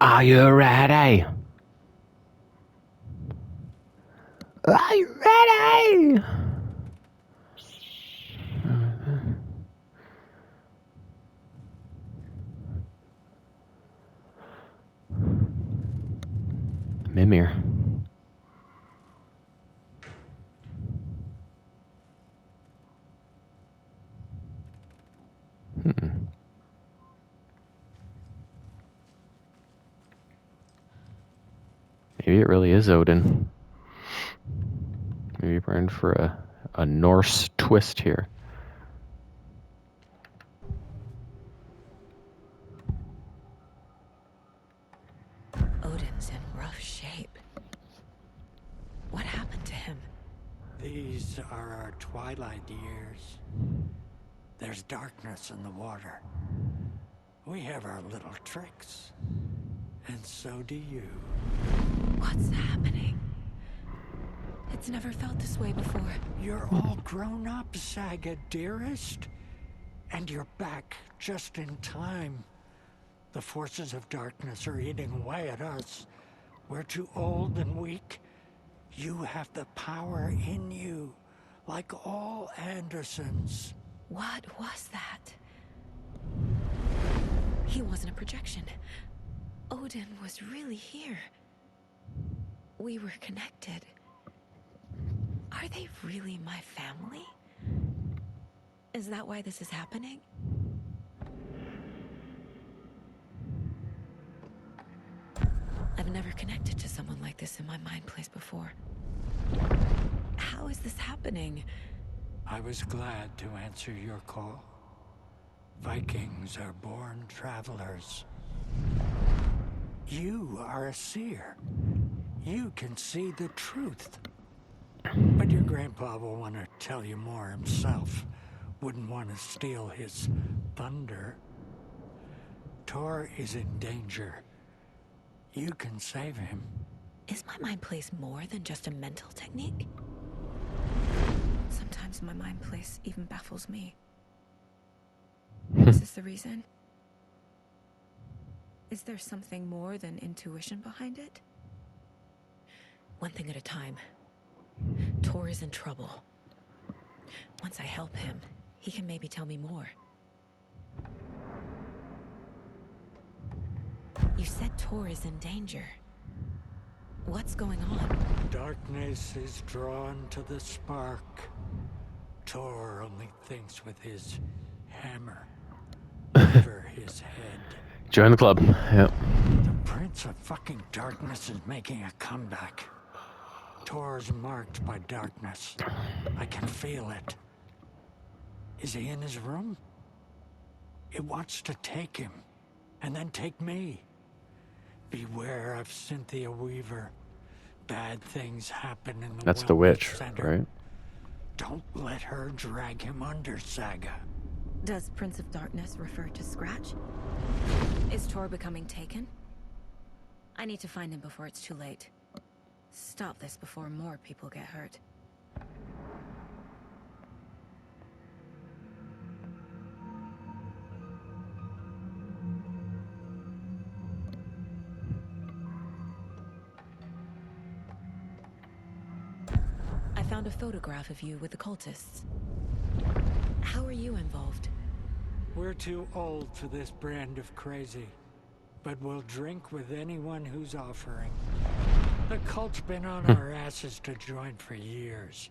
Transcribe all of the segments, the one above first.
Are you ready? Are you ready? Mimir. Maybe it really is Odin. Maybe we're in for a Norse twist here. Odin's in rough shape. What happened to him? These are our twilight years. There's darkness in the water. We have our little tricks. And so do you. What's happening? It's never felt this way before. You're all grown up, Saga, dearest. And you're back just in time. The forces of darkness are eating away at us. We're too old and weak. You have the power in you, like all Andersons. What was that? He wasn't a projection. Odin was really here. We were connected. Are they really my family? Is that why this is happening? I've never connected to someone like this in my mind place before. How is this happening? I was glad to answer your call. Vikings are born travelers. You are a seer. You can see the truth. But your grandpa will want to tell you more himself. Wouldn't want to steal his thunder. Tor is in danger. You can save him. Is my mind place more than just a mental technique? Sometimes my mind place even baffles me. Is this the reason? Is there something more than intuition behind it? One thing at a time. Tor is in trouble. Once I help him, he can maybe tell me more. You said Tor is in danger. What's going on? Darkness is drawn to the spark. Tor only thinks with his hammer over his head. Join the club. Yep. The Prince of fucking Darkness is making a comeback. Tor's marked by darkness. I can feel it. Is he in his room? It wants to take him, and then take me. Beware of Cynthia Weaver. Bad things happen in the That's the Wellness witch, Center. right? Don't let her drag him under, Saga. Does Prince of Darkness refer to Scratch? Is Tor becoming taken? I need to find him before it's too late. Stop this before more people get hurt. I found a photograph of you with the cultists. How are you involved? We're too old for this brand of crazy, but we'll drink with anyone who's offering. The cult's been on our asses to join for years,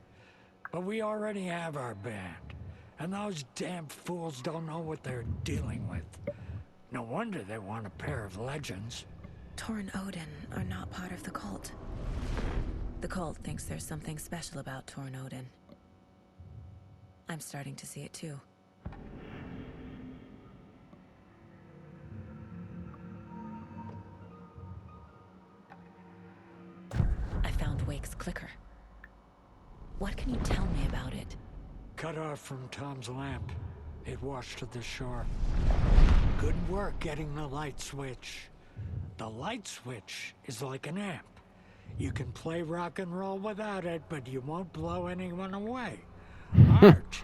but we already have our band, and those damn fools don't know what they're dealing with. No wonder they want a pair of legends. Tor and Odin are not part of the cult. The cult thinks there's something special about Tor and Odin. I'm starting to see it too. I found Wake's clicker. What can you tell me about it? Cut off from Tom's lamp. It washed to the shore. Good work getting the light switch. The light switch is like an amp. You can play rock and roll without it, but you won't blow anyone away. Art,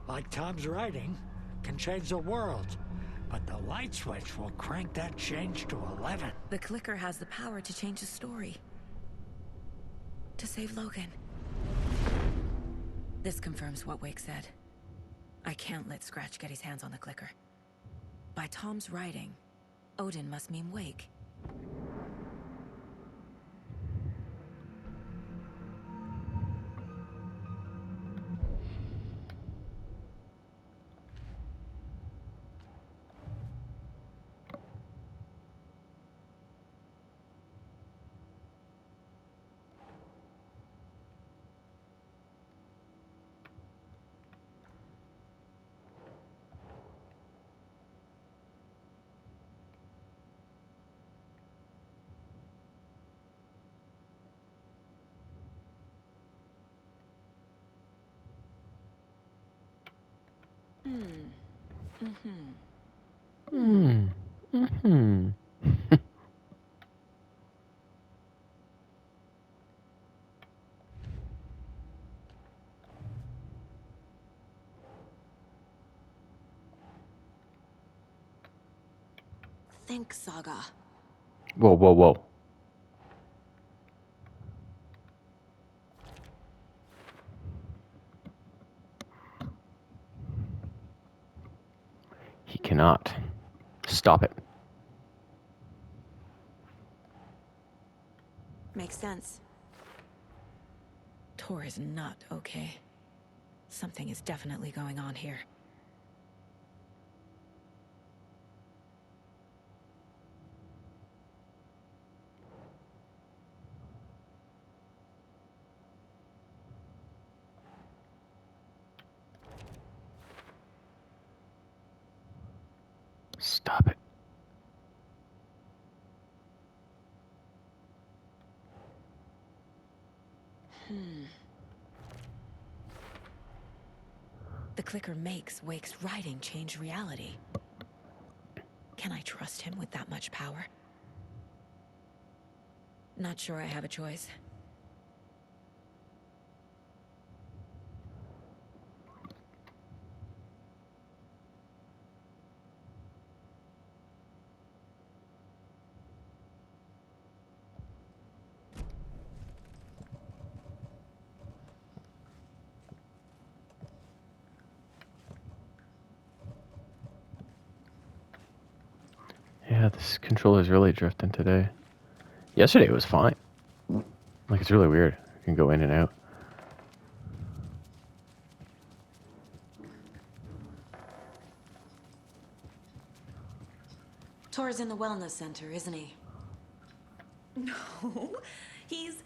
like Tom's writing, can change the world. but the light switch will crank that change to 11. The clicker has the power to change the story. To save Logan. This confirms what Wake said. I can't let Scratch get his hands on the clicker. By Tom's writing, Odin must mean Wake. Hmm. Hmm. Think, Saga. Whoa, whoa, whoa. He cannot. Stop it. Makes sense. Tor is not okay. Something is definitely going on here. Stop it. The clicker makes Wake's writing change reality. Can I trust him with that much power? Not sure I have a choice. Yeah, this controller's really drifting today. Yesterday it was fine. Like, it's really weird. I can go in and out. Tor's in the wellness center, isn't he? No, he's...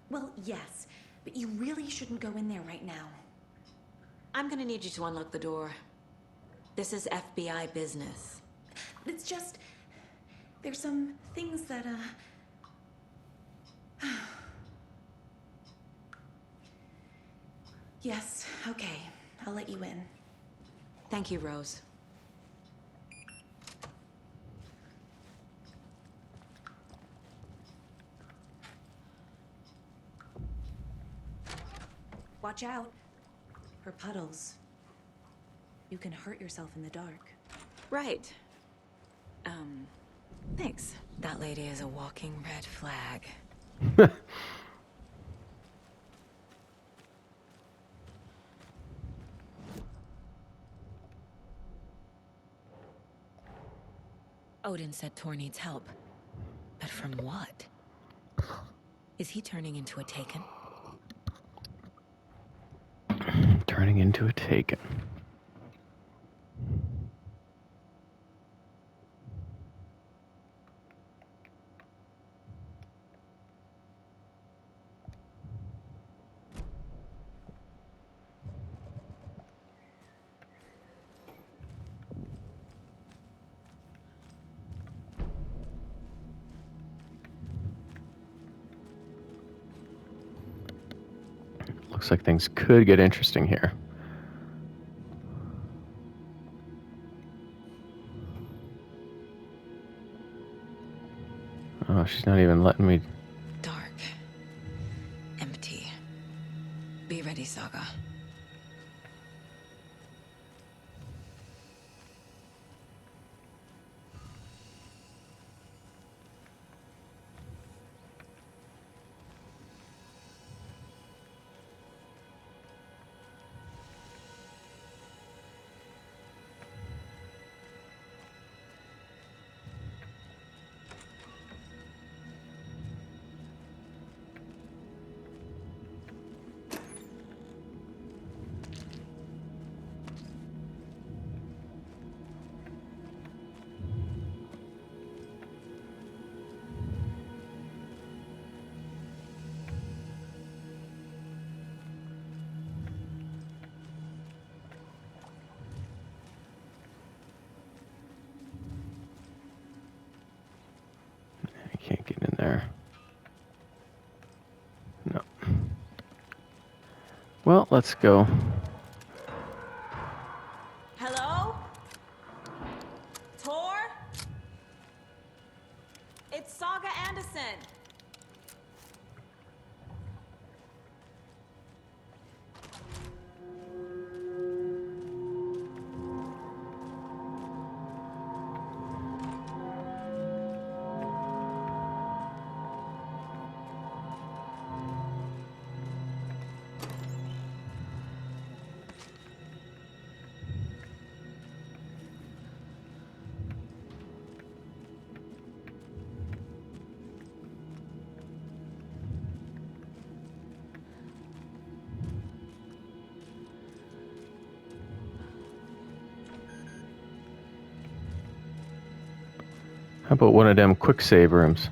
Well, yes, but you really shouldn't go in there right now. I'm gonna need you to unlock the door. This is FBI business. It's just... There's some things that, Yes, okay. I'll let you in. Thank you, Rose. Watch out. For puddles. You can hurt yourself in the dark. Right. Thanks. That lady is a walking red flag. Odin said Tor needs help. But from what? Is he turning into a Taken? Turning into a Taken. Looks like things could get interesting here. Oh, she's not even letting me. Dark. Empty. Be ready, Saga. there. No. Well, let's go. Hello? Tor? It's Saga Anderson. How about one of them quick save rooms?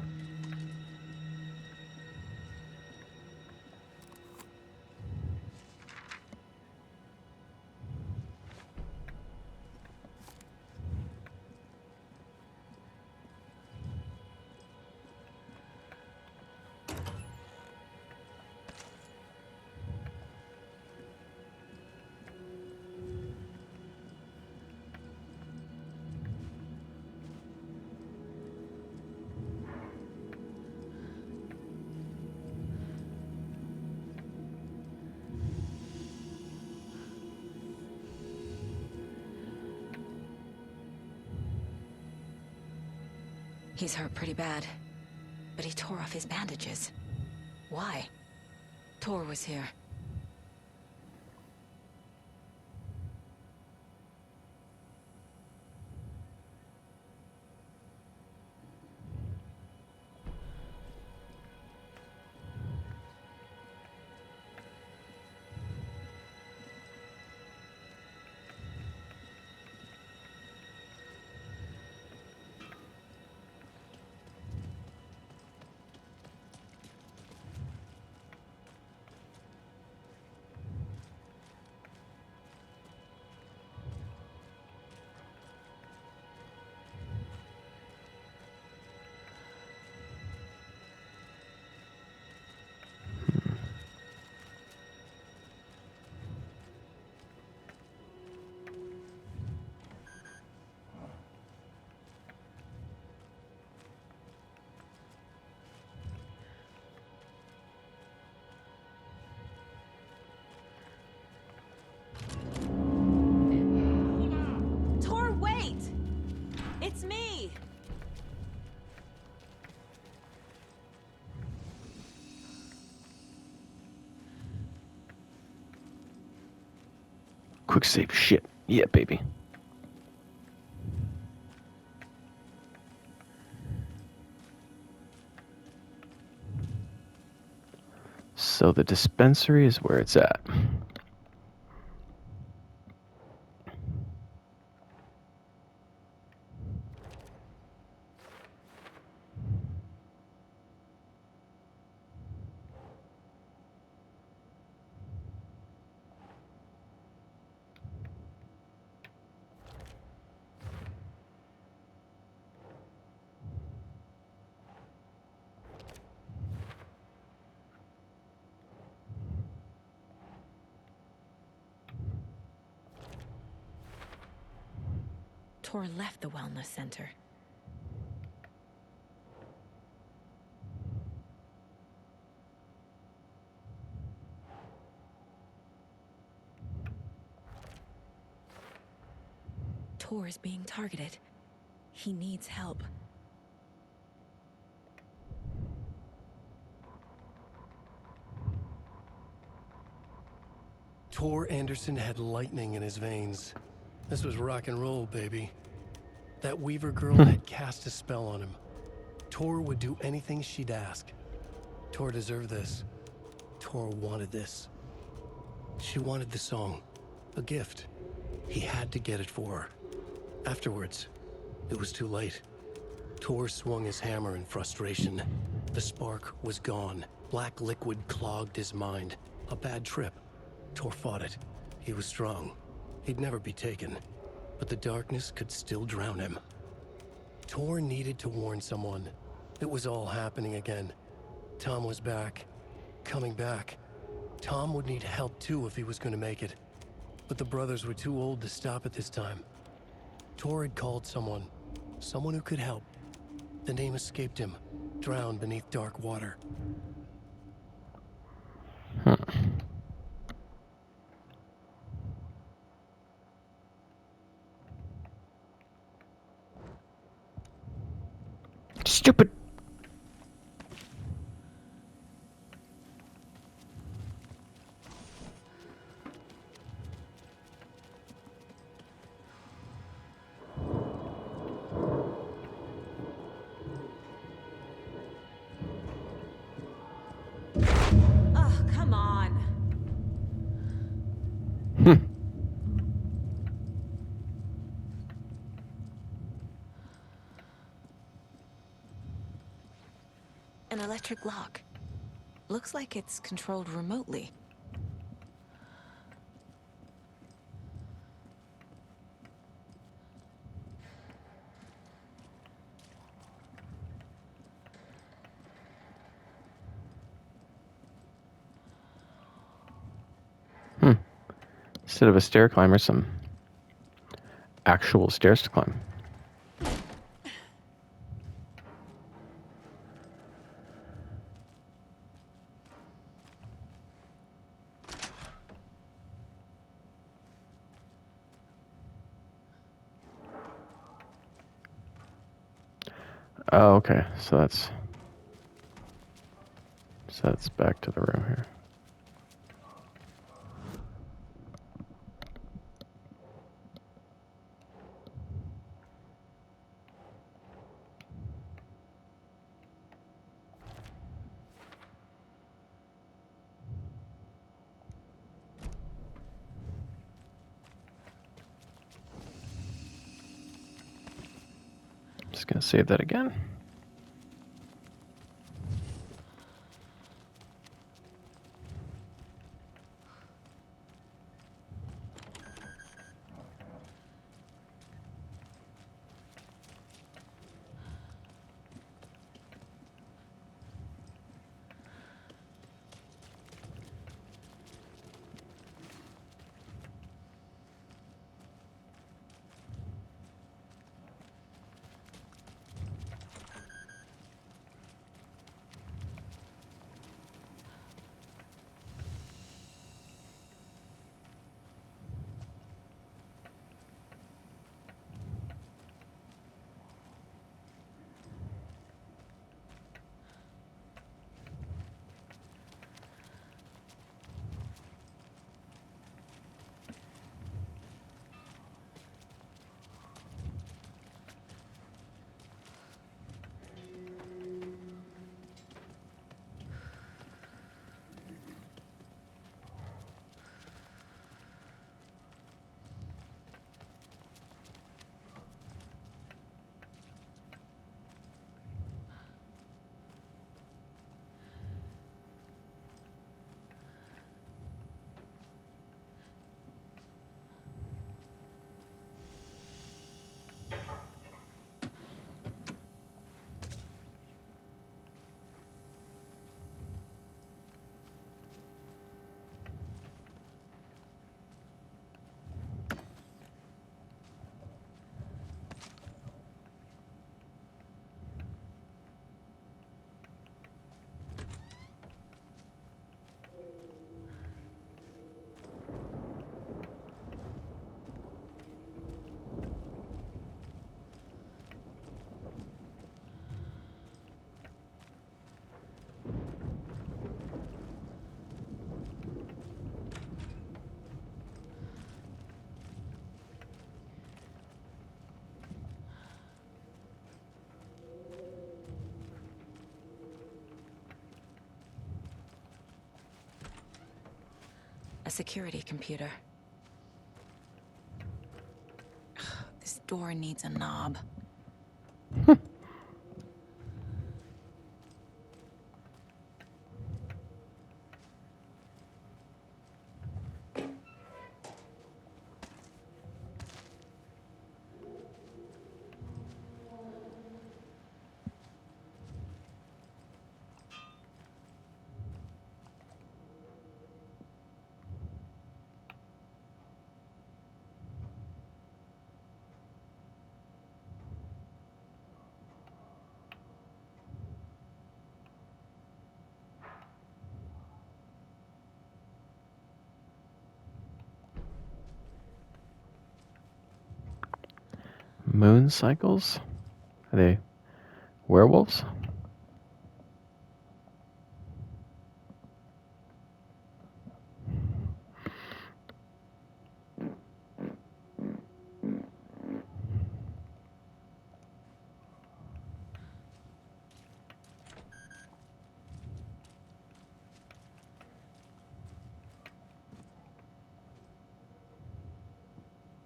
He's hurt pretty bad, but he tore off his bandages. Why? Tor was here. Tor, wait! It's me! Quick save shit. Yeah, baby. So the dispensary is where it's at. Tor left the wellness center. Tor is being targeted. He needs help. Tor Anderson had lightning in his veins. This was rock and roll, baby. That Weaver girl had cast a spell on him. Tor would do anything she'd ask. Tor deserved this. Tor wanted this. She wanted the song. A gift. He had to get it for her. Afterwards, it was too late. Tor swung his hammer in frustration. The spark was gone. Black liquid clogged his mind. A bad trip. Tor fought it. He was strong. He'd never be taken. But the darkness could still drown him. Tor needed to warn someone. It was all happening again. Tom was back. Coming back. Tom would need help too if he was going to make it. But the brothers were too old to stop at this time. Tor had called someone. Someone who could help. The name escaped him. Drowned beneath dark water. Stupid. Oh, come on. An electric lock. Looks like it's controlled remotely. Instead of a stair climber, some actual stairs to climb. Oh, okay. So that's back to the room here. Just gonna save that again. A security computer. This door needs a knob. Moon cycles? Are they werewolves?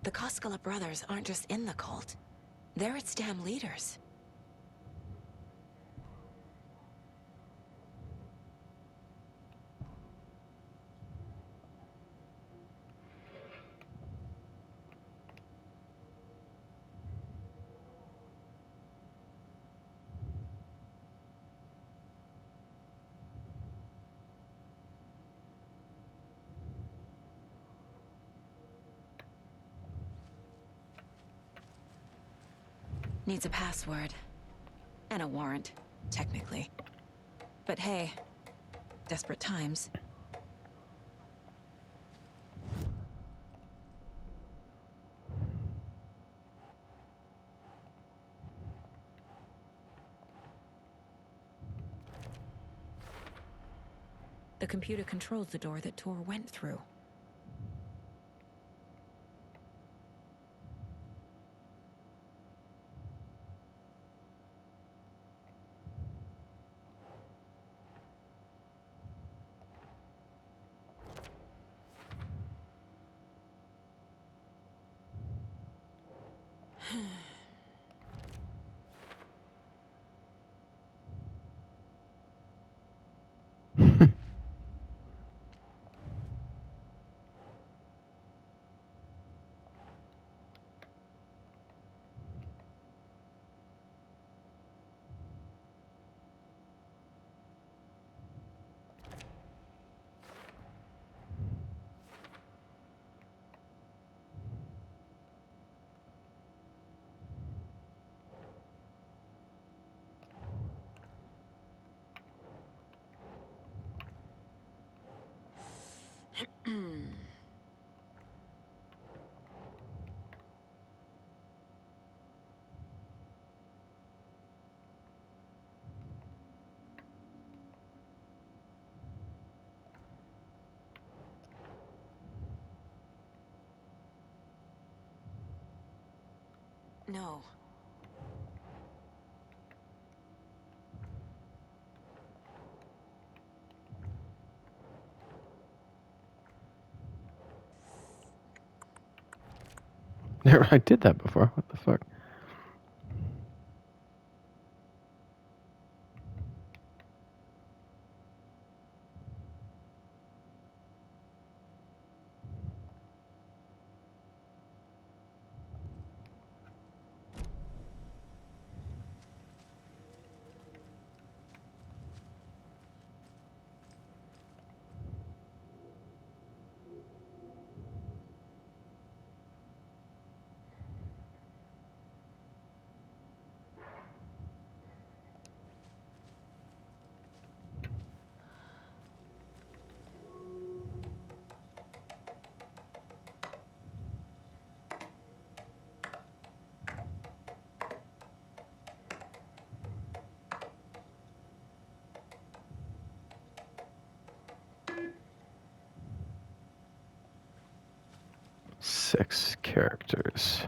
The Koskela brothers aren't just in the cult. They're its damn leaders. Needs a password. And a warrant, technically. But hey, desperate times. The computer controls the door that Tor went through. No. I did that before. What the fuck? Six characters.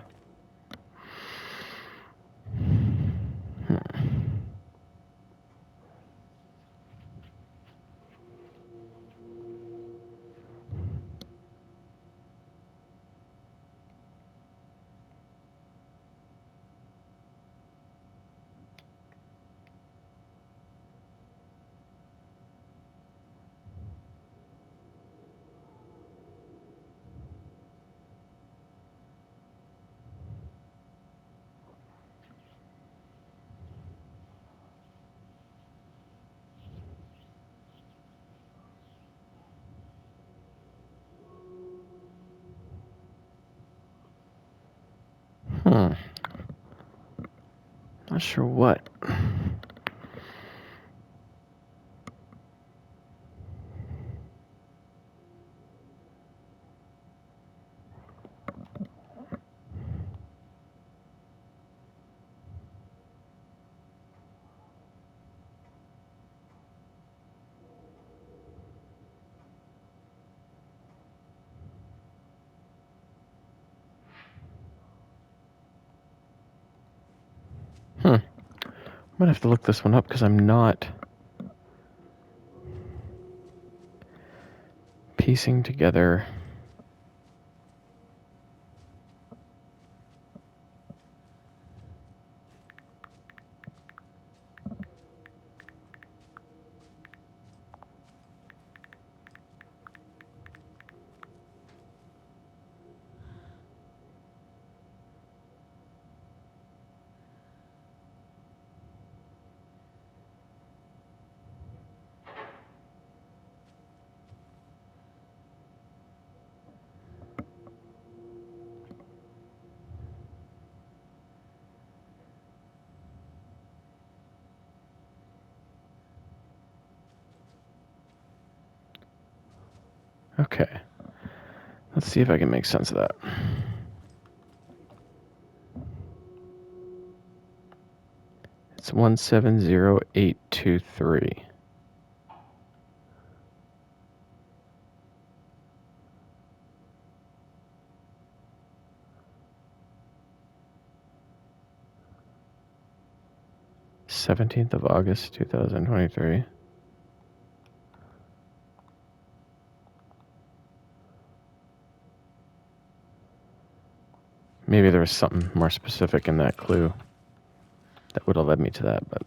Hmm. Not sure what. Might have to look this one up because I'm not piecing together. Okay. Let's see if I can make sense of that. It's 170823. Seventeenth of August, 2023. Maybe there was something more specific in that clue that would have led me to that, but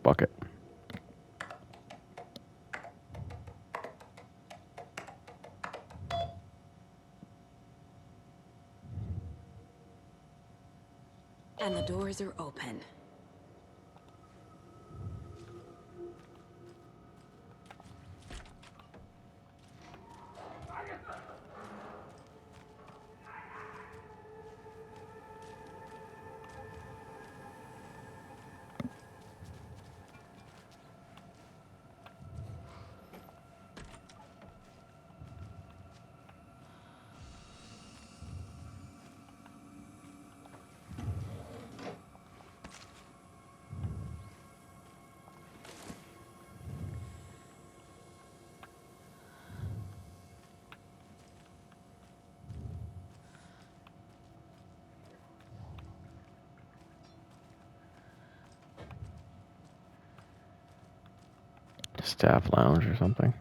bucket. And the doors are open. Staff lounge or something.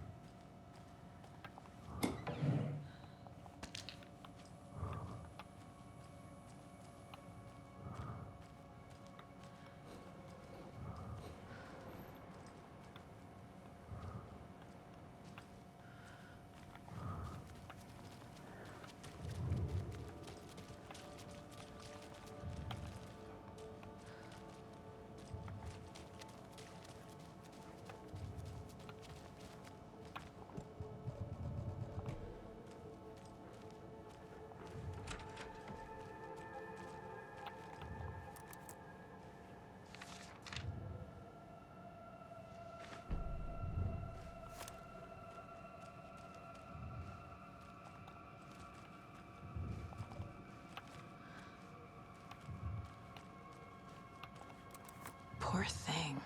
Poor thing.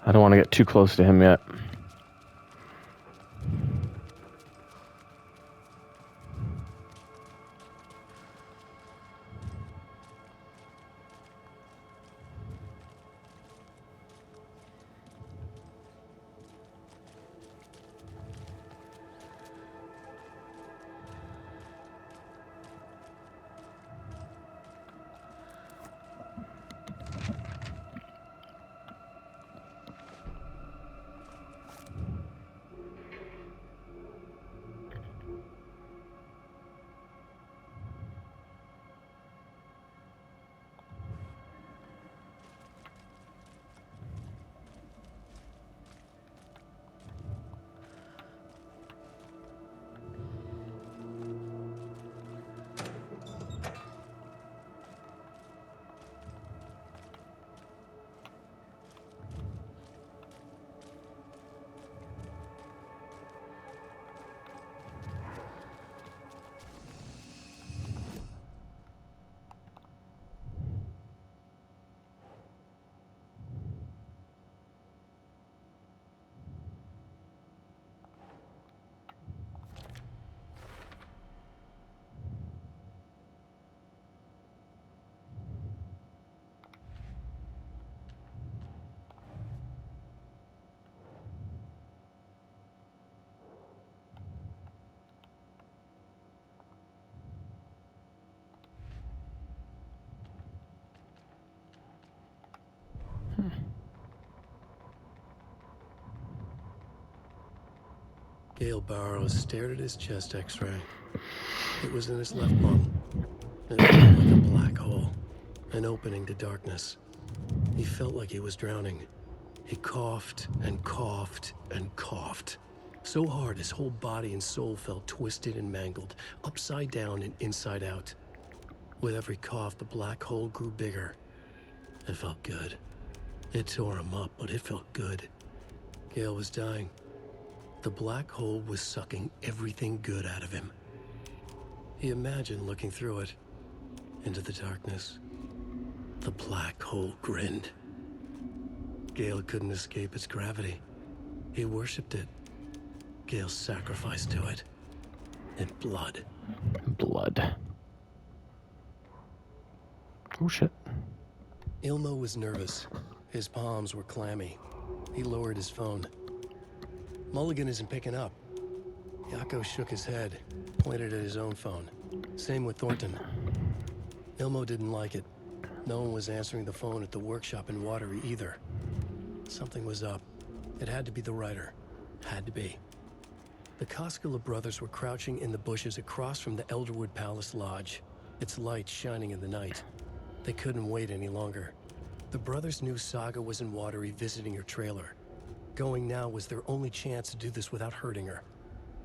I don't want to get too close to him yet. Gale Barrows stared at his chest x-ray. It was in his left lung. It looked like a black hole, an opening to darkness. He felt like he was drowning. He coughed and coughed and coughed. So hard his whole body and soul felt twisted and mangled, upside down and inside out. With every cough, the black hole grew bigger. It felt good. It tore him up, but it felt good. Gale was dying. The black hole was sucking everything good out of him. He imagined looking through it, into the darkness. The black hole grinned. Gale couldn't escape its gravity. He worshipped it. Gale sacrificed to it. In blood. Blood. Oh shit. Ilmo was nervous. His palms were clammy. He lowered his phone. Mulligan isn't picking up. Yako shook his head, pointed at his own phone. Same with Thornton. Ilmo didn't like it. No one was answering the phone at the workshop in Watery either. Something was up. It had to be the writer. Had to be. The Koskela brothers were crouching in the bushes across from the Elderwood Palace Lodge, its lights shining in the night. They couldn't wait any longer. The brothers knew Saga was in Watery visiting her trailer. Going now was their only chance to do this without hurting her.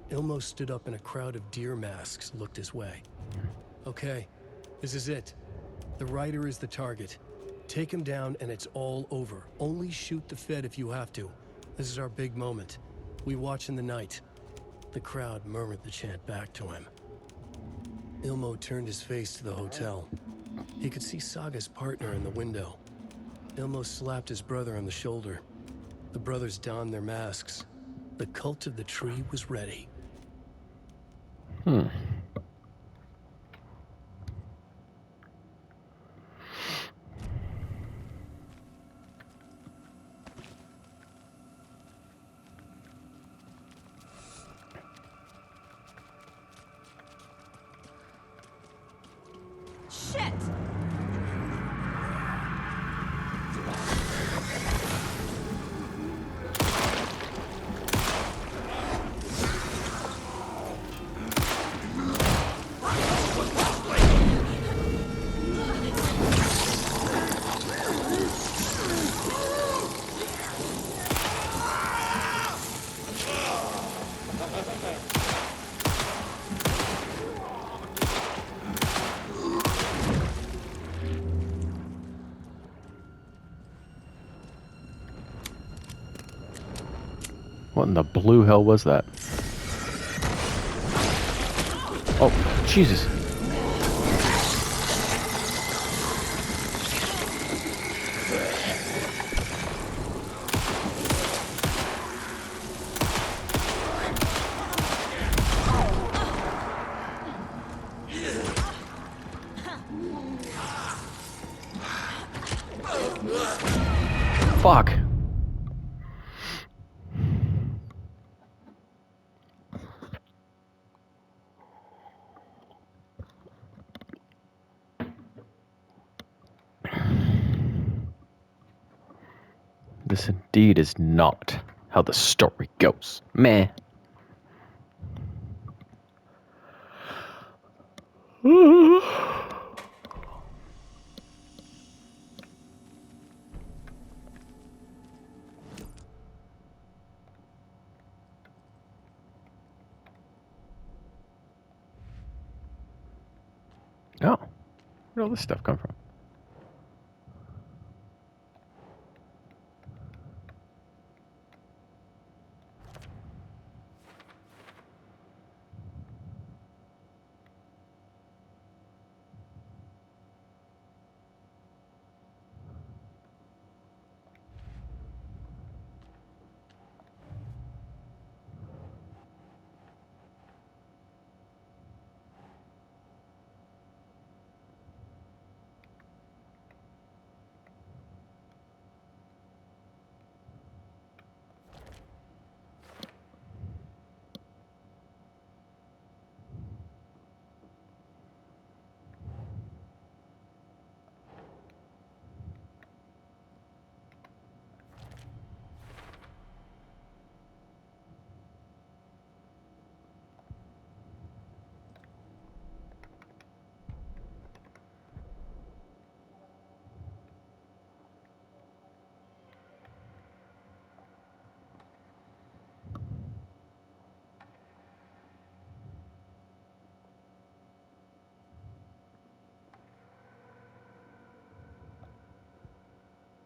Ilmo stood up and a crowd of deer masks looked his way. Okay, this is it. The writer is the target. Take him down and it's all over. Only shoot the Fed if you have to. This is our big moment. We watch in the night. The crowd murmured the chant back to him. Ilmo turned his face to the hotel. He could see Saga's partner in the window. Ilmo slapped his brother on the shoulder. The brothers donned their masks. The cult of the tree was ready. Shit! What in the blue hell was that? Oh, Jesus. Fuck. This indeed is not how the story goes. Meh. Oh, where'd all this stuff come from?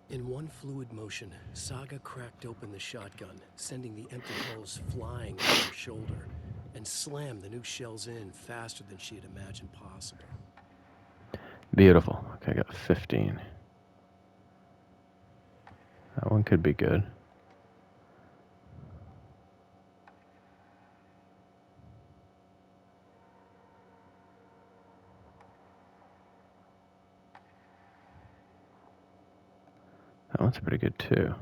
In one fluid motion, Saga cracked open the shotgun, sending the empty hulls flying over her shoulder, and slammed the new shells in faster than she had imagined possible. Beautiful. Okay, I got 15. That one could be good. That one's pretty good too.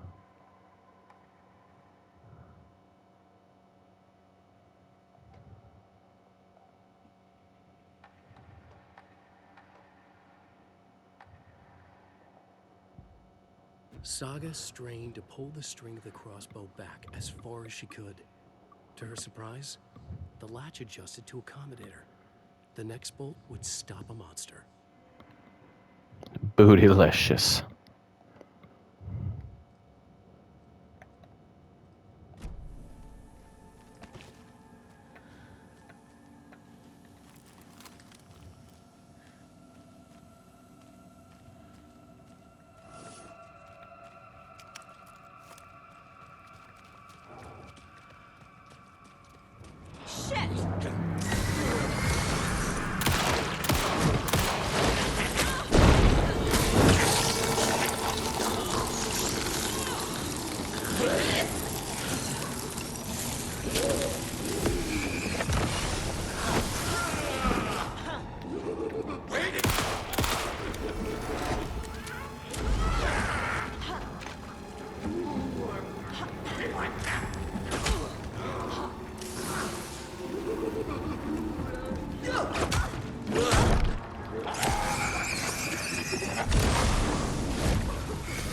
Saga strained to pull the string of the crossbow back as far as she could. To her surprise, the latch adjusted to accommodate her. The next bolt would stop a monster. Bootylicious.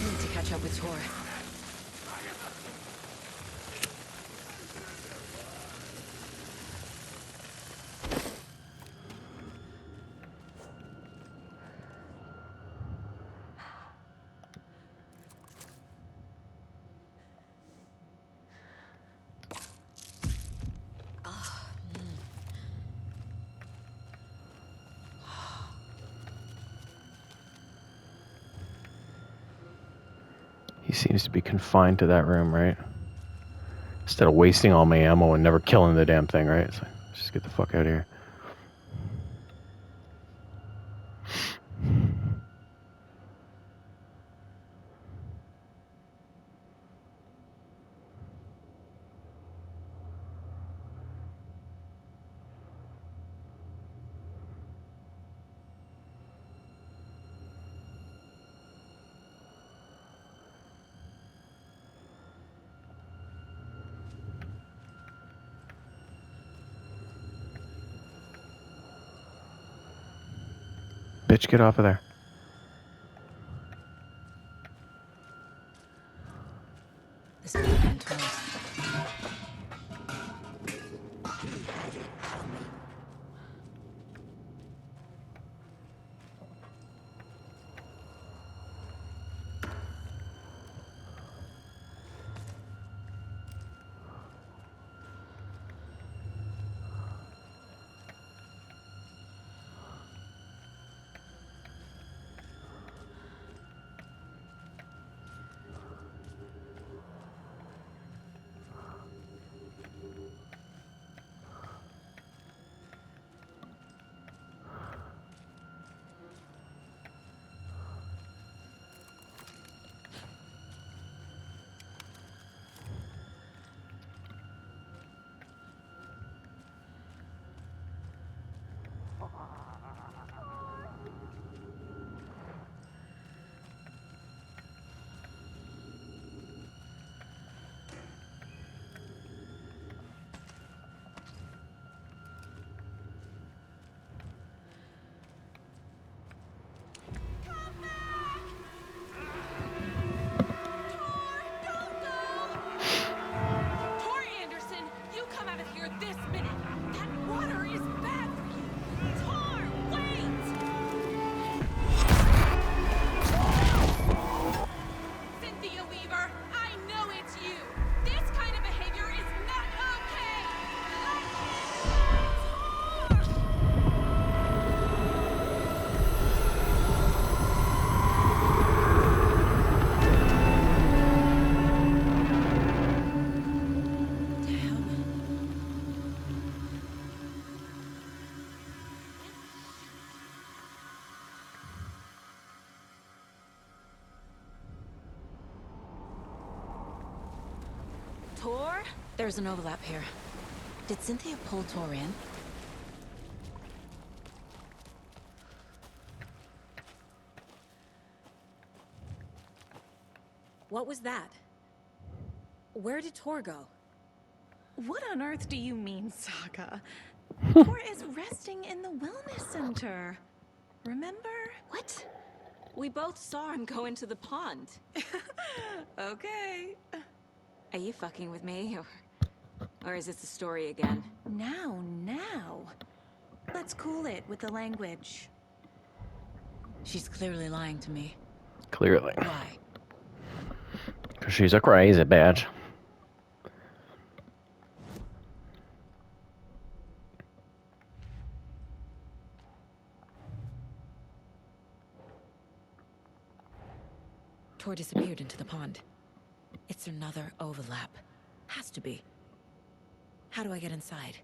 Need to catch up with Tor. He seems to be confined to that room, right? Instead of wasting all my ammo and never killing the damn thing, right? It's like, just get the fuck out of here. Bitch, get off of there. This could have been Tor's. Tor? There's an overlap here. Did Cynthia pull Tor in? What was that? Where did Tor go? What on earth do you mean, Saga? Tor is resting in the wellness center. Remember? What? We both saw him go into the pond. Okay. Are you fucking with me, or is this a story again? Now. Let's cool it with the language. She's clearly lying to me. Clearly. Why? Because she's a crazy bitch. Tor disappeared into the pond. It's another overlap. Has to be. How do I get inside?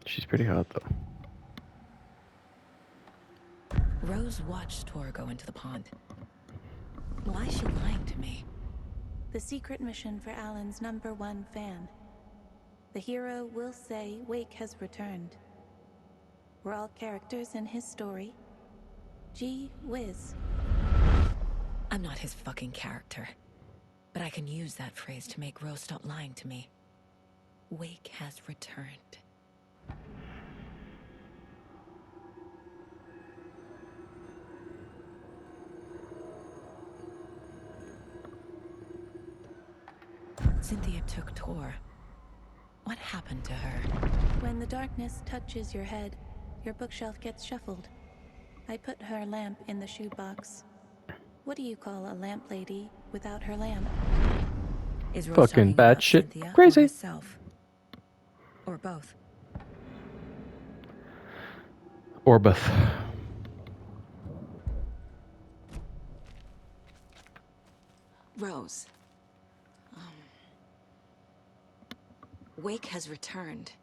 She's pretty hot, though. Rose watched Tor go into the pond. Why is she lying to me? The secret mission for Alan's #1 fan. The hero will say Wake has returned. We're all characters in his story. Gee whiz. I'm not his fucking character. But I can use that phrase to make Rose stop lying to me. Wake has returned. Cynthia took Tor. What happened to her? When the darkness touches your head, your bookshelf gets shuffled. I put her lamp in the shoebox. What do you call a lamp lady without her lamp? Is Rose Fucking talking about batshit Cynthia crazy. Or herself? Or both? Orbeth. Rose. Wake has returned.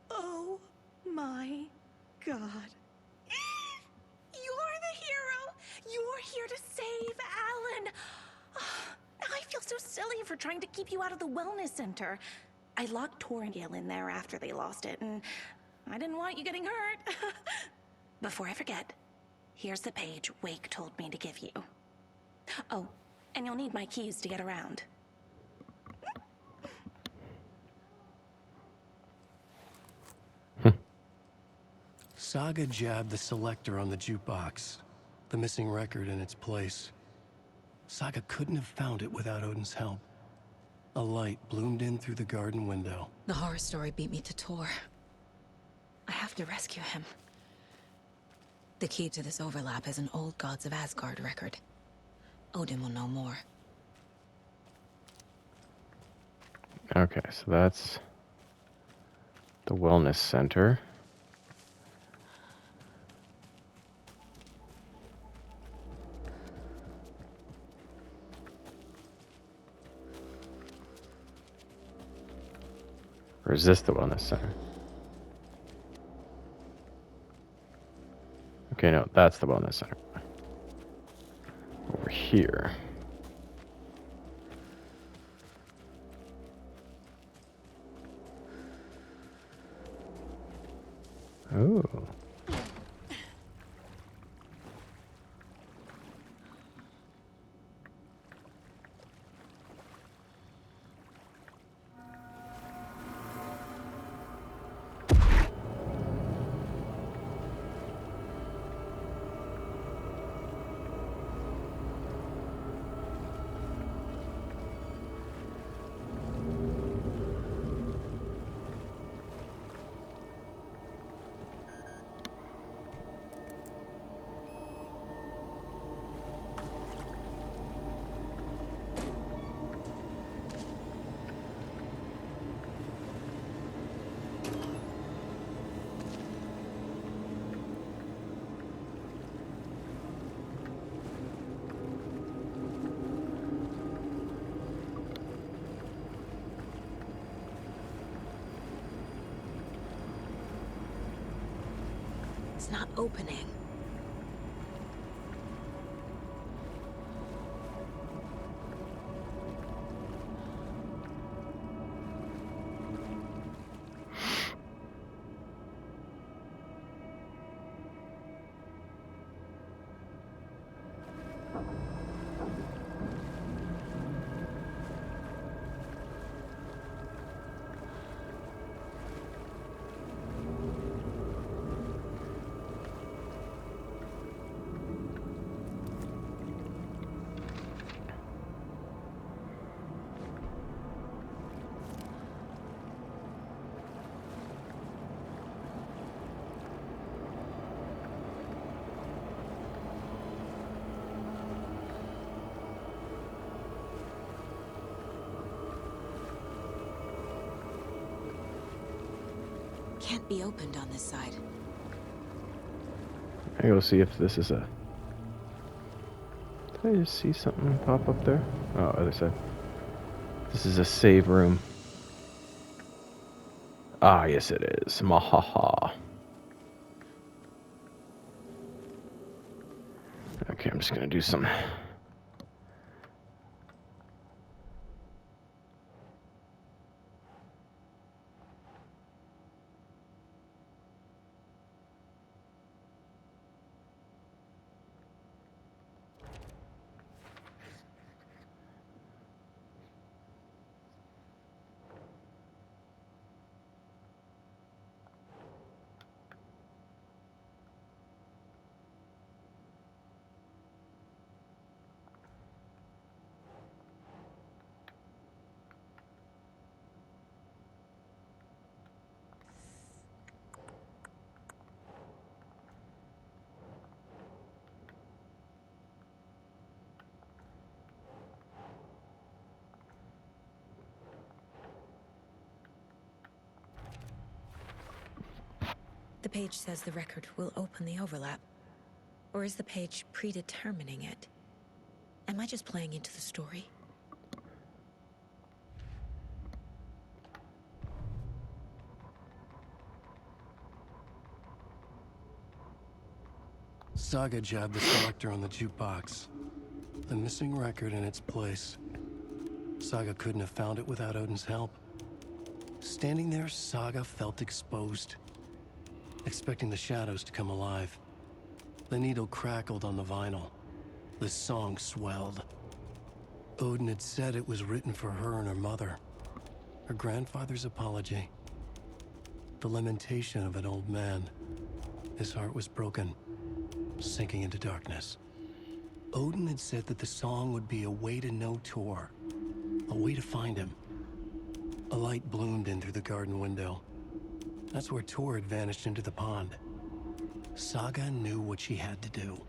Oh my god. You're the hero! You're here to save Alan! I feel so silly for trying to keep you out of the wellness center. I locked Tor and Gale in there after they lost it, and I didn't want you getting hurt. Before I forget, here's the page Wake told me to give you. Oh, and you'll need my keys to get around. Saga jabbed the selector on the jukebox, the missing record in its place. Saga couldn't have found it without Odin's help. A light bloomed in through the garden window. The horror story beat me to Tor. I have to rescue him. The key to this overlap is an old Gods of Asgard record. Odin will know more. Okay, so that's the wellness center. Or is this the wellness center? Okay, no, that's the wellness center. Over here. Oh. It's not opening. Can't be opened on this side. I go see if this is a... Did I just see something pop up there? Oh, other side. This is a save room. Ah, yes it is. Mahaha. Okay, I'm just gonna do some... The page says the record will open the overlap. Or is the page predetermining it? Am I just playing into the story? Saga jabbed the selector on the jukebox. The missing record in its place. Saga couldn't have found it without Odin's help. Standing there, Saga felt exposed, expecting the shadows to come alive. The needle crackled on the vinyl. The song swelled. Odin had said it was written for her and her mother. Her grandfather's apology. The lamentation of an old man. His heart was broken, sinking into darkness. Odin had said that the song would be a way to know Tor, a way to find him. A light bloomed in through the garden window. That's where Tor had vanished into the pond. Saga knew what she had to do.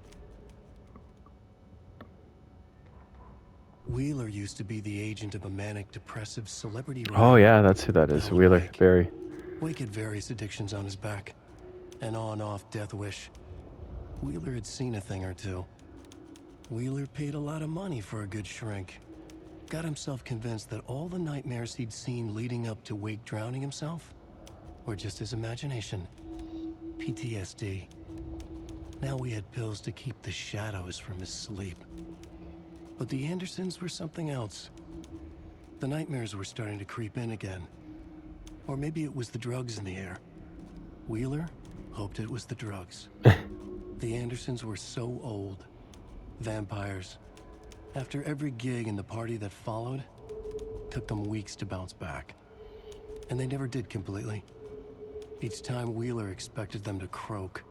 Wheeler used to be the agent of a manic-depressive celebrity Oh writer. yeah, that's who that is. Alan Wheeler Wake. Barry. Wake had various addictions on his back. An on-off death wish. Wheeler had seen a thing or two. Wheeler paid a lot of money for a good shrink. Got himself convinced that all the nightmares he'd seen leading up to Wake drowning himself were just his imagination. PTSD. Now we had pills to keep the shadows from his sleep. But the Andersons were something else. The nightmares were starting to creep in again. Or maybe it was the drugs in the air. Wheeler hoped it was the drugs. The Andersons were so old. Vampires. After every gig and the party that followed, took them weeks to bounce back. And they never did completely. Each time Wheeler expected them to croak.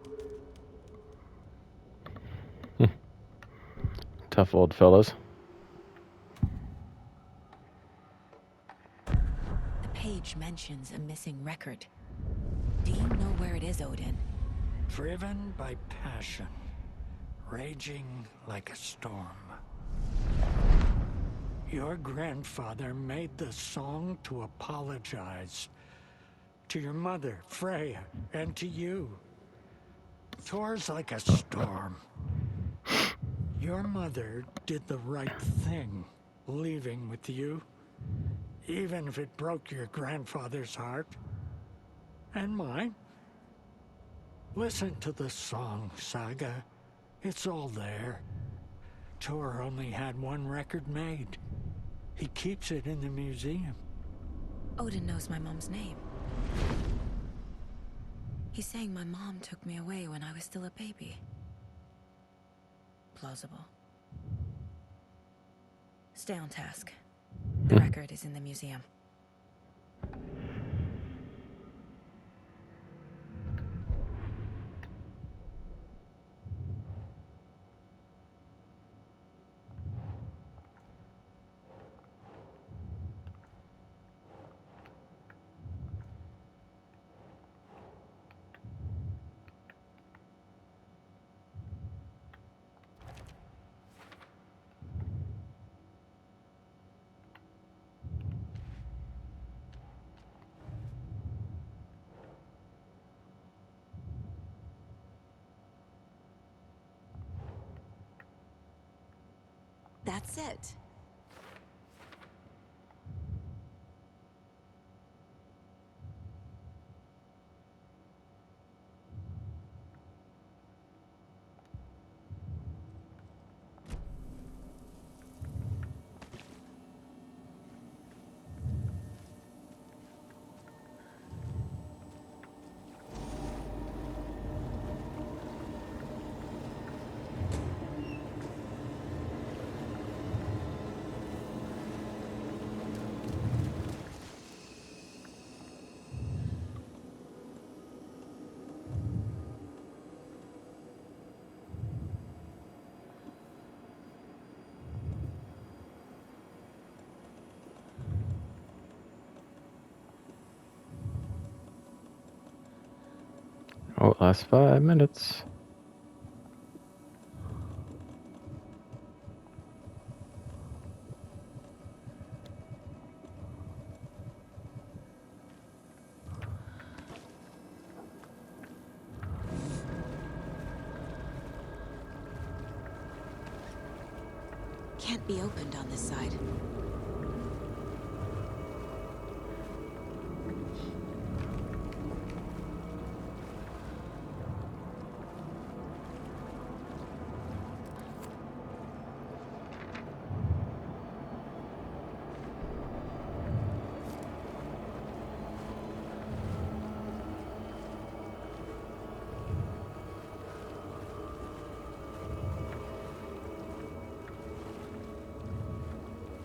Tough old fellows. The page mentions a missing record. Do you know where it is, Odin? Driven by passion, raging like a storm. Your grandfather made the song to apologize. To your mother, Freya, and to you. Tor's like a storm. Your mother did the right thing, leaving with you. Even if it broke your grandfather's heart. And mine. Listen to the song, Saga. It's all there. Tor only had one record made. He keeps it in the museum. Odin knows my mom's name. He's saying my mom took me away when I was still a baby. Plausible. Stay on task. The record is in the museum. That's it. Oh, last 5 minutes. Can't be opened on this side.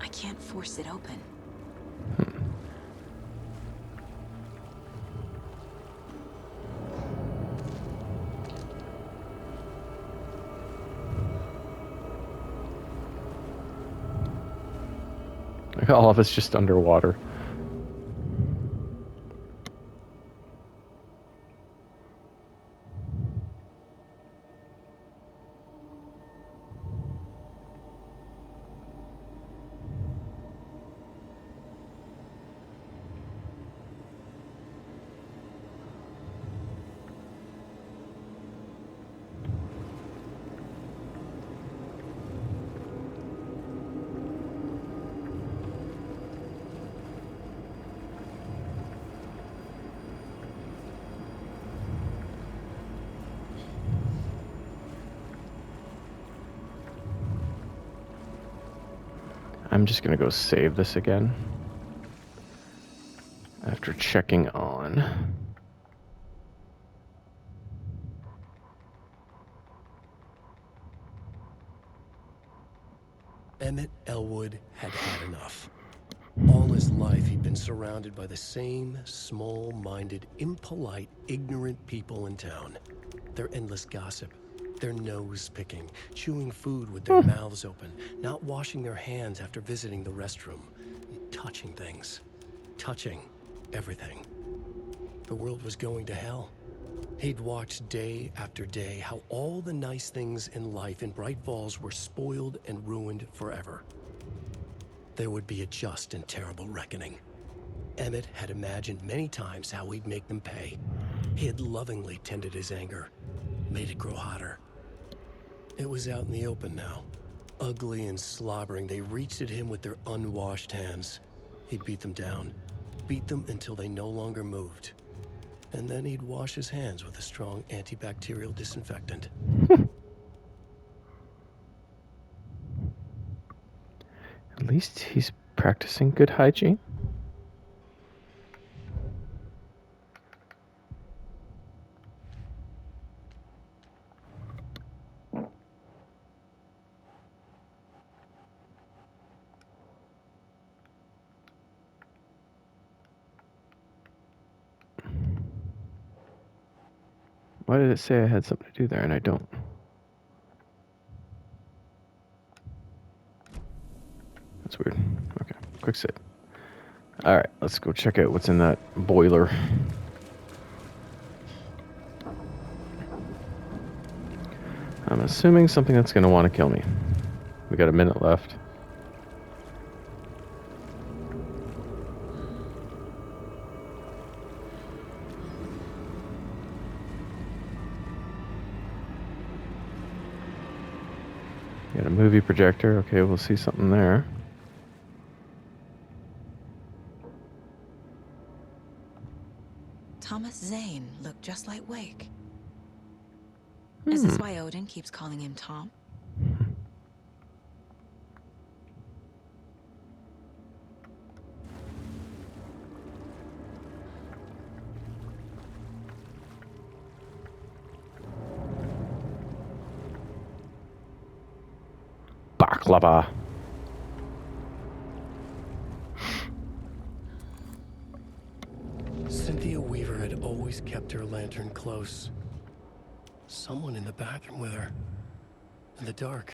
I can't force it open. All of it's just underwater. I'm just gonna go save this again. After checking on. Emmett Elwood had had enough. All his life, he'd been surrounded by the same small-minded, impolite, ignorant people in town. Their endless gossip, their nose-picking, chewing food with their mouths open, not washing their hands after visiting the restroom, and touching things. Touching everything. The world was going to hell. He'd watched day after day how all the nice things in life in Bright Falls were spoiled and ruined forever. There would be a just and terrible reckoning. Emmett had imagined many times how he'd make them pay. He had lovingly tended his anger, made it grow hotter. It was out in the open now. Ugly and slobbering, they reached at him with their unwashed hands. He'd beat them down, beat them until they no longer moved. And then he'd wash his hands with a strong antibacterial disinfectant. At least he's practicing good hygiene. Why did it say I had something to do there and I don't? That's weird. Okay, quick save. Alright, let's go check out what's in that boiler. I'm assuming something that's going to want to kill me. We got a minute left. Got a movie projector. Okay, we'll see something there. Thomas Zane looked just like Wake. Is this why Odin keeps calling him Tom? Baklava. Cynthia Weaver had always kept her lantern close. Someone in the bathroom with her. In the dark.